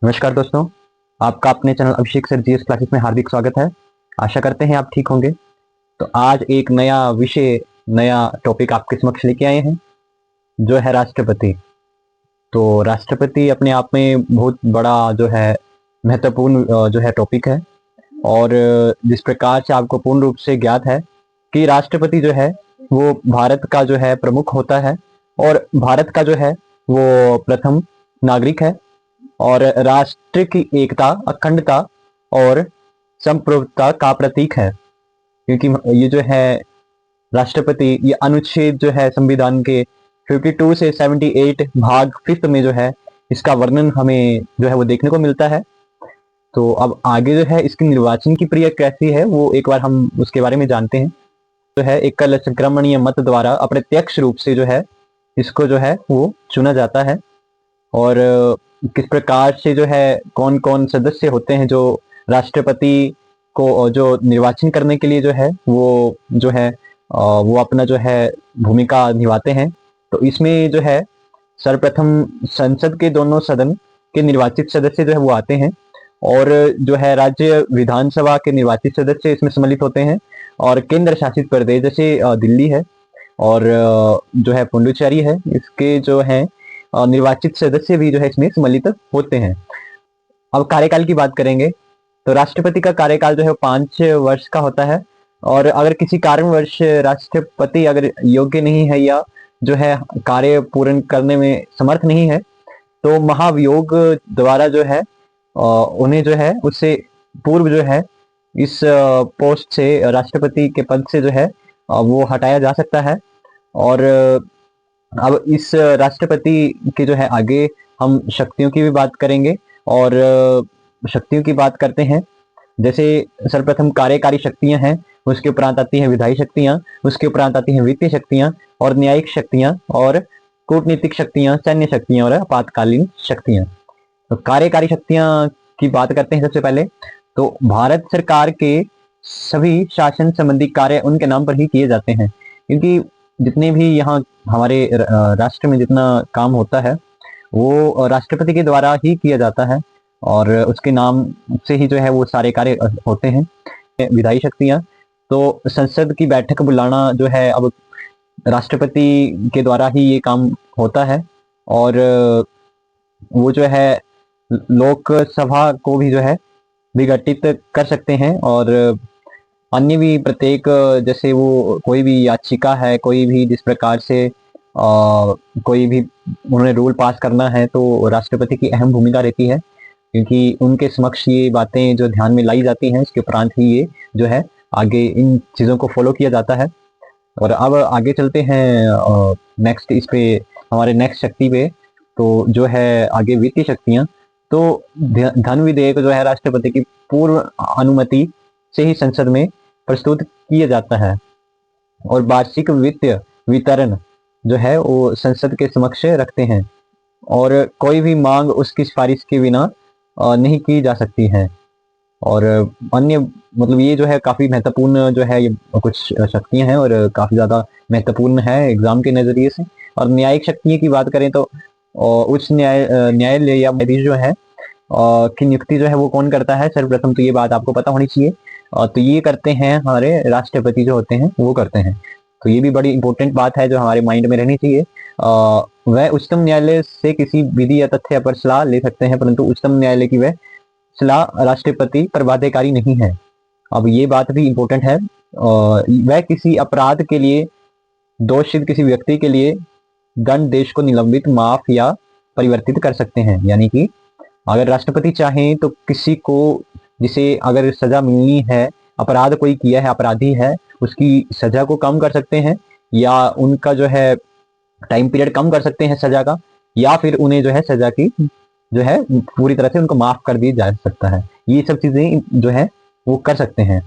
नमस्कार दोस्तों, आपका अपने चैनल अभिषेक सर जीएस क्लासेस में हार्दिक स्वागत है। आशा करते हैं आप ठीक होंगे। तो आज एक नया विषय, नया टॉपिक आपके समक्ष लेके आए हैं, जो है राष्ट्रपति। तो राष्ट्रपति अपने आप में बहुत बड़ा जो है महत्वपूर्ण जो है टॉपिक है। और जिस प्रकार से आपको पूर्ण रूप से ज्ञात है कि राष्ट्रपति जो है वो भारत का जो है प्रमुख होता है, और भारत का जो है वो प्रथम नागरिक है, और राष्ट्र की एकता, अखंडता और संप्रभुता का प्रतीक है। क्योंकि ये जो है राष्ट्रपति, ये अनुच्छेद जो है संविधान के 52 से 78 भाग 5 में जो है इसका वर्णन हमें जो है वो देखने को मिलता है। तो अब आगे जो है इसकी निर्वाचन की प्रक्रिया कैसी है वो एक बार हम उसके बारे में जानते हैं। जो है एकल संक्रमणीय मत द्वारा अप्रत्यक्ष रूप से जो है इसको जो है वो चुना जाता है। और किस प्रकार से जो है कौन कौन सदस्य होते हैं जो राष्ट्रपति को जो निर्वाचन करने के लिए जो है वो जो है वो अपना जो है भूमिका निभाते हैं। तो इसमें जो है सर्वप्रथम संसद के दोनों सदन के निर्वाचित सदस्य जो है वो आते हैं, और जो है राज्य विधानसभा के निर्वाचित सदस्य इसमें सम्मिलित होते हैं। और केंद्र शासित प्रदेश जैसे दिल्ली है और जो है पुडुचेरी है, इसके जो है निर्वाचित सदस्य भी जो है इसमें सम्मिलित होते हैं। अब कार्यकाल की बात करेंगे तो राष्ट्रपति का कार्यकाल जो है 5 वर्ष का होता है। और अगर किसी कारणवश राष्ट्रपति अगर योग्य नहीं है या जो है कार्य पूर्ण करने में समर्थ नहीं है, तो महाभियोग द्वारा जो है उन्हें जो है उससे पूर्व जो है इस पोस्ट से, राष्ट्रपति के पद से जो है वो हटाया जा सकता है। और अब इस राष्ट्रपति के जो है आगे हम शक्तियों की भी बात करेंगे। और शक्तियों की बात करते हैं, जैसे सर्वप्रथम कार्यकारी शक्तियां हैं, उसके उपरांत आती हैं विधायी शक्तियां, उसके उपरांत आती हैं वित्तीय शक्तियां और न्यायिक शक्तियां और कूटनीतिक शक्तियां, सैन्य शक्तियां और आपातकालीन शक्तियां। तो कार्यकारी शक्तियां की बात करते हैं सबसे पहले। तो भारत सरकार के सभी शासन संबंधी कार्य उनके नाम पर ही किए जाते हैं, क्योंकि जितने भी यहाँ हमारे राष्ट्र में जितना काम होता है वो राष्ट्रपति के द्वारा ही किया जाता है, और उसके नाम से ही जो है वो सारे कार्य होते हैं। विधायी शक्तियां, तो संसद की बैठक बुलाना जो है अब राष्ट्रपति के द्वारा ही ये काम होता है। और वो जो है लोकसभा को भी जो है विघटित कर सकते हैं, और अन्य भी प्रत्येक जैसे वो कोई भी याचिका है, कोई भी जिस प्रकार से कोई भी उन्होंने रूल पास करना है, तो राष्ट्रपति की अहम भूमिका रहती है, क्योंकि उनके समक्ष ये बातें जो ध्यान में लाई जाती हैं, इसके उपरांत ही ये जो है आगे इन चीज़ों को फॉलो किया जाता है। और अब आगे चलते हैं नेक्स्ट इस पे, हमारे नेक्स्ट शक्ति पे। तो जो है आगे वित्तीय शक्तियां, तो धन विधेयक जो है राष्ट्रपति की पूर्व अनुमति से ही संसद में प्रस्तुत किया जाता है, और वार्षिक वित्तीय वितरण जो है वो संसद के समक्ष रखते हैं, और कोई भी मांग उसकी सिफारिश के बिना नहीं की जा सकती है। और अन्य मतलब ये जो है काफी महत्वपूर्ण जो है ये कुछ शक्तियां हैं, और काफी ज्यादा महत्वपूर्ण है एग्जाम के नजरिए से। और न्यायिक शक्तियों की बात करें तो उच्च न्यायालय या न्यायाधीश जो है की नियुक्ति जो है वो कौन करता है, सर्वप्रथम तो ये बात आपको पता होनी चाहिए। तो ये करते हैं हमारे राष्ट्रपति जो होते हैं वो करते हैं। तो ये भी बड़ी इंपॉर्टेंट बात है जो हमारे माइंड में रहनी चाहिए। वह उच्चतम न्यायालय से किसी विधि या तथ्य पर सलाह ले सकते हैं, परंतु उच्चतम न्यायालय की वह सलाह राष्ट्रपति पर बाध्यकारी नहीं है। अब ये बात भी इंपॉर्टेंट है। वह किसी अपराध के लिए दोषित किसी व्यक्ति के लिए दंड देश को निलंबित, माफ या परिवर्तित कर सकते हैं। यानी कि अगर राष्ट्रपति चाहें तो किसी को जिसे अगर सजा मिलनी है, अपराध कोई किया है, अपराधी है, उसकी सजा को कम कर सकते हैं, या उनका जो है टाइम पीरियड कम कर सकते हैं सजा का, या फिर उन्हें जो है सजा की जो है पूरी तरह से उनको माफ कर दिया जा सकता है। ये सब चीजें जो है वो कर सकते हैं।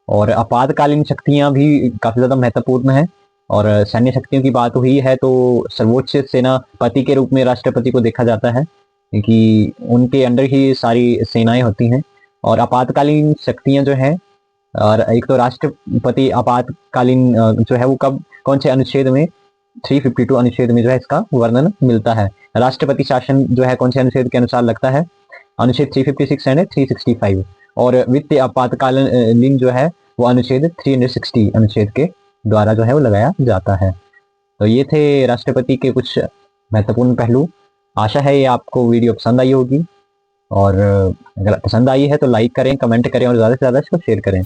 और आपातकालीन शक्तियां भी काफी ज्यादा महत्वपूर्ण है। और सैन्य शक्तियों की बात हुई है तो सर्वोच्च सेनापति के रूप में राष्ट्रपति को देखा जाता है, क्योंकि उनके अंडर ही सारी सेनाएं होती हैं। और आपातकालीन शक्तियां जो है, और एक तो राष्ट्रपति आपातकालीन जो है वो कब कौन से अनुच्छेद में, 352 अनुच्छेद में जो है इसका वर्णन मिलता है। राष्ट्रपति शासन जो है कौन से अनुच्छेद के अनुसार लगता है, अनुच्छेद 356 एंड 365, और वित्तीय आपातकालीन जो है वो अनुच्छेद 360 अनुच्छेद के द्वारा जो है वो लगाया जाता है। तो ये थे राष्ट्रपति के कुछ महत्वपूर्ण पहलू। आशा है ये आपको वीडियो पसंद आई होगी, और अगर पसंद आई है तो लाइक करें, कमेंट करें और ज़्यादा से ज़्यादा इसको शेयर करें।